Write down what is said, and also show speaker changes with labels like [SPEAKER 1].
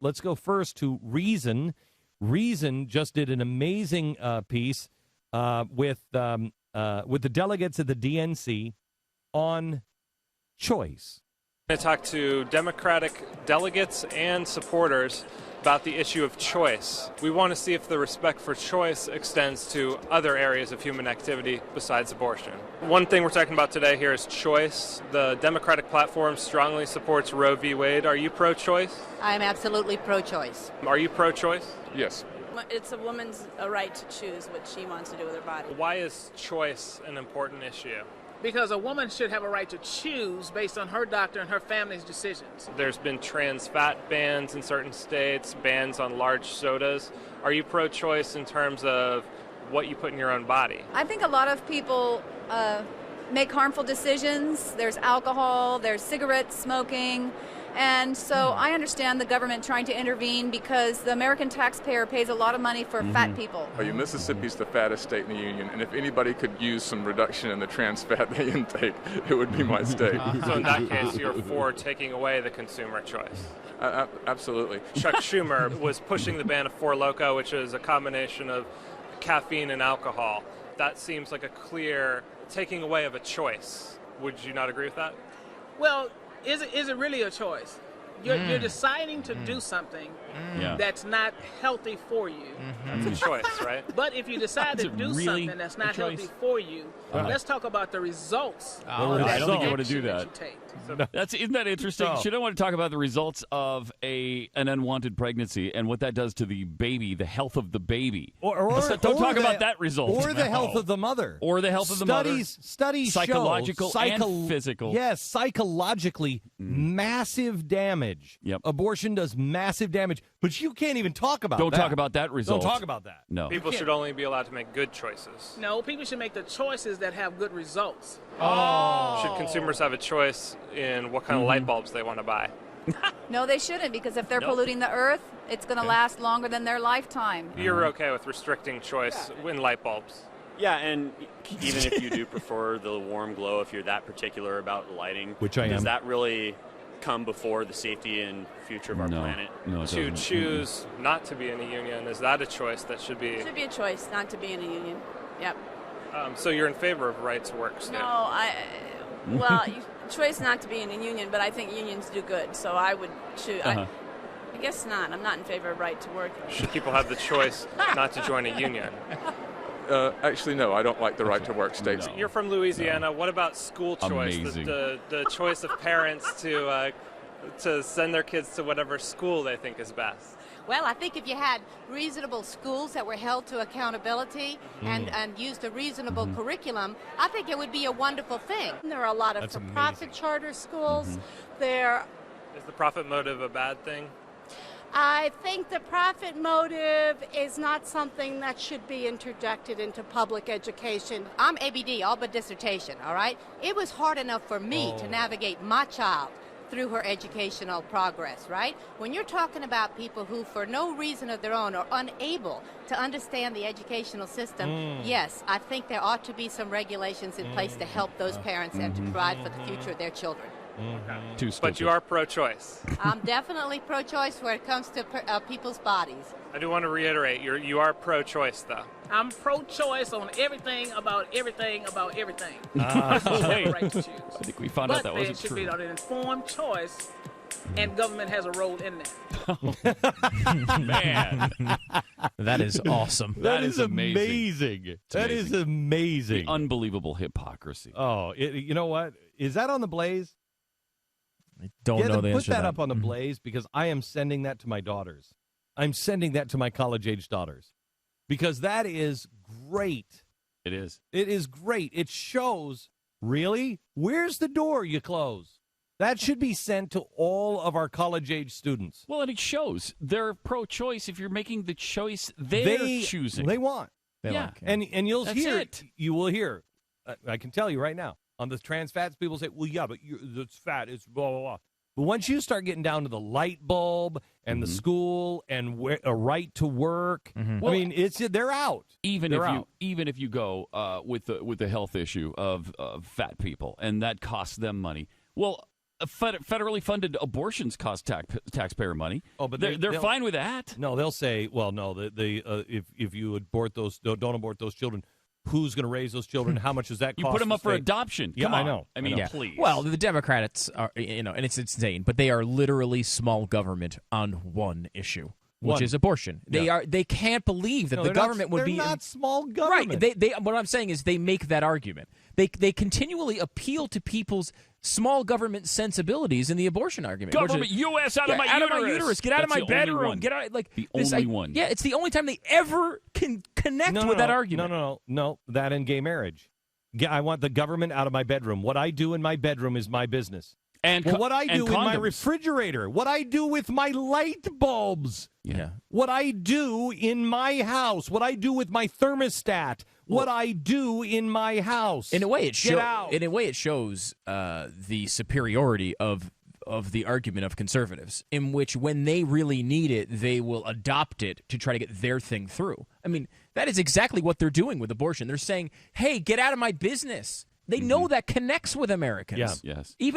[SPEAKER 1] let's go first to Reason. Reason just did an amazing piece with the delegates at the DNC on choice.
[SPEAKER 2] I'm going to talk to Democratic delegates and supporters about the issue of choice. We want to see if the respect for choice extends to other areas of human activity besides abortion. One thing we're talking about today here is choice. The Democratic platform strongly supports Roe v. Wade. Are you pro-choice?
[SPEAKER 3] I'm absolutely pro-choice.
[SPEAKER 2] Are you pro-choice?
[SPEAKER 4] Yes.
[SPEAKER 5] It's a woman's right to choose what she wants to do with her body.
[SPEAKER 2] Why is choice an important issue?
[SPEAKER 6] Because a woman should have a right to choose based on her doctor and her family's decisions.
[SPEAKER 2] There's been trans fat bans in certain states, bans on large sodas. Are you pro-choice in terms of what you put in your own body?
[SPEAKER 3] I think a lot of people make harmful decisions. There's alcohol, there's cigarette smoking. And so I understand the government trying to intervene because the American taxpayer pays a lot of money for fat people.
[SPEAKER 4] Mississippi's the fattest state in the union, and if anybody could use some reduction in the trans fat they intake, it would be my state.
[SPEAKER 2] So in that case, you're for taking away the consumer choice?
[SPEAKER 4] Absolutely.
[SPEAKER 2] Chuck Schumer was pushing the ban of Four Loko, which is a combination of caffeine and alcohol. That seems like a clear taking away of a choice. Would you not agree with that?
[SPEAKER 6] Well, is it really a choice? You're deciding to do something that's not healthy for you.
[SPEAKER 2] It's a choice, right?
[SPEAKER 6] But if you decide to do
[SPEAKER 7] really
[SPEAKER 6] something that's not healthy for you, let's talk about the results.
[SPEAKER 7] I don't think you want to do that. Isn't that interesting?
[SPEAKER 1] No.
[SPEAKER 7] Should I want to talk about the results of an unwanted pregnancy and what that does to the baby, the health of the baby? Don't talk about that result.
[SPEAKER 1] Or the health of the mother.
[SPEAKER 7] Or the health of the mother.
[SPEAKER 1] Studies
[SPEAKER 7] psychological
[SPEAKER 1] show
[SPEAKER 7] and physical.
[SPEAKER 1] Yes, psychologically, massive damage.
[SPEAKER 7] Yep.
[SPEAKER 1] Abortion does massive damage, but you can't even talk about that.
[SPEAKER 7] Don't talk about that result.
[SPEAKER 1] Don't talk about that.
[SPEAKER 7] No.
[SPEAKER 2] People should only be allowed to make good choices.
[SPEAKER 6] No, people should make the choices that have good results.
[SPEAKER 2] Should consumers have a choice in what kind of light bulbs they want to buy?
[SPEAKER 3] No, they shouldn't, because if they're polluting the earth, it's going to last longer than their lifetime.
[SPEAKER 2] You're okay with restricting choice in light bulbs?
[SPEAKER 8] Yeah, and even if you do prefer the warm glow, if you're that particular about lighting,
[SPEAKER 1] Which I am.
[SPEAKER 8] Does that really come before the safety and future of our planet?
[SPEAKER 7] No, it
[SPEAKER 2] To
[SPEAKER 7] doesn't.
[SPEAKER 2] choose not to be in a union, is that a choice that should be?
[SPEAKER 5] It should be a choice not to be in a union. Yep.
[SPEAKER 2] So you're in favor of right to work still?
[SPEAKER 5] No, choice not to be in a union, but I think unions do good, so I would choose. I guess not. I'm not in favor of right to work.
[SPEAKER 2] Should people have the choice not to join a union?
[SPEAKER 4] Actually, no, I don't like the right to work states.
[SPEAKER 2] You're from Louisiana. What about school choice?
[SPEAKER 7] Amazing.
[SPEAKER 2] The choice of parents to send their kids to whatever school they think is best.
[SPEAKER 9] Well, I think if you had reasonable schools that were held to accountability and used a reasonable curriculum, I think it would be a wonderful thing.
[SPEAKER 5] There are a lot of for-profit charter schools. There.
[SPEAKER 2] Is the profit motive a bad thing?
[SPEAKER 5] I think the profit motive is not something that should be interjected into public education.
[SPEAKER 9] I'm ABD, all but dissertation, all right? It was hard enough for me to navigate my child through her educational progress, right? When you're talking about people who, for no reason of their own, are unable to understand the educational system, yes, I think there ought to be some regulations in place to help those parents and to provide for the future of their children.
[SPEAKER 7] Too stupid.
[SPEAKER 2] But you are pro-choice.
[SPEAKER 9] I'm definitely pro-choice when it comes to people's bodies.
[SPEAKER 2] I do want to reiterate, you are pro-choice, though.
[SPEAKER 6] I'm pro-choice on everything about everything about everything.
[SPEAKER 7] Hey,
[SPEAKER 6] Right to choose.
[SPEAKER 7] I think we found out that
[SPEAKER 6] But
[SPEAKER 7] wasn't
[SPEAKER 6] there should
[SPEAKER 7] true.
[SPEAKER 6] be an informed choice, and government has a role in that.
[SPEAKER 7] Man,
[SPEAKER 10] That is awesome.
[SPEAKER 1] That is
[SPEAKER 7] amazing.
[SPEAKER 1] amazing. That is amazing.
[SPEAKER 7] The unbelievable hypocrisy.
[SPEAKER 1] Oh, you know what? Is that on the Blaze?
[SPEAKER 10] I don't know the
[SPEAKER 1] put
[SPEAKER 10] answer to
[SPEAKER 1] that
[SPEAKER 10] that.
[SPEAKER 1] up on the Blaze, because I am sending that to my daughters. I'm sending that to my college-age daughters, because that is great.
[SPEAKER 7] It is.
[SPEAKER 1] It is great. It shows, really, where's the door you close? That should be sent to all of our college-age students.
[SPEAKER 7] Well, and it shows they're pro-choice if you're making the choice they're choosing.
[SPEAKER 1] They want.
[SPEAKER 10] They
[SPEAKER 7] Yeah.
[SPEAKER 10] like it.
[SPEAKER 1] And you'll
[SPEAKER 7] That's
[SPEAKER 1] hear
[SPEAKER 7] it.
[SPEAKER 1] You will hear. I can tell you right now, on the trans fats, people say, well, yeah, but it's fat. It's blah, blah, blah. But once you start getting down to the light bulb and the school and a right to work, I mean, they're out.
[SPEAKER 7] Even
[SPEAKER 1] They're
[SPEAKER 7] if you go with the health issue of fat people, and that costs them money. Well, federally funded abortions cost taxpayer money.
[SPEAKER 1] Oh, but
[SPEAKER 7] they're fine with that.
[SPEAKER 1] No, they'll say, well, no, if you abort don't abort those children, who's going to raise those children? How much does that cost?
[SPEAKER 7] You put them up
[SPEAKER 1] the
[SPEAKER 7] for
[SPEAKER 1] state?
[SPEAKER 7] adoption.
[SPEAKER 1] Yeah,
[SPEAKER 7] Come on.
[SPEAKER 1] I know.
[SPEAKER 7] I mean,
[SPEAKER 10] Yeah.
[SPEAKER 7] please.
[SPEAKER 10] Well, the Democrats are, and it's insane, but they are literally small government on one issue, which is abortion. They can't believe that the government would be
[SPEAKER 1] not small government.
[SPEAKER 10] Right. They what I'm saying is they make that argument. They continually appeal to people's small government sensibilities in the abortion argument.
[SPEAKER 7] Government, U.S. out of my uterus.
[SPEAKER 10] Get out of
[SPEAKER 7] That's
[SPEAKER 10] my
[SPEAKER 7] the only
[SPEAKER 10] bedroom.
[SPEAKER 7] one.
[SPEAKER 10] Get out. Like
[SPEAKER 7] the
[SPEAKER 10] this,
[SPEAKER 7] only one.
[SPEAKER 10] Yeah, it's the only time they ever can connect with that argument.
[SPEAKER 1] No. That and gay marriage. I want the government out of my bedroom. What I do in my bedroom is my business.
[SPEAKER 7] And
[SPEAKER 1] what I do in my
[SPEAKER 7] condoms.
[SPEAKER 1] refrigerator, what I do with my light bulbs, what I do in my house, what I do with my thermostat, what I do in my house.
[SPEAKER 10] In a way, it
[SPEAKER 1] shows.
[SPEAKER 10] shows the superiority of the argument of conservatives, in which when they really need it, they will adopt it to try to get their thing through. I mean, that is exactly what they're doing with abortion. They're saying, "Hey, get out of my business." They know that connects with Americans.
[SPEAKER 1] Yeah.
[SPEAKER 7] Yes.
[SPEAKER 10] Even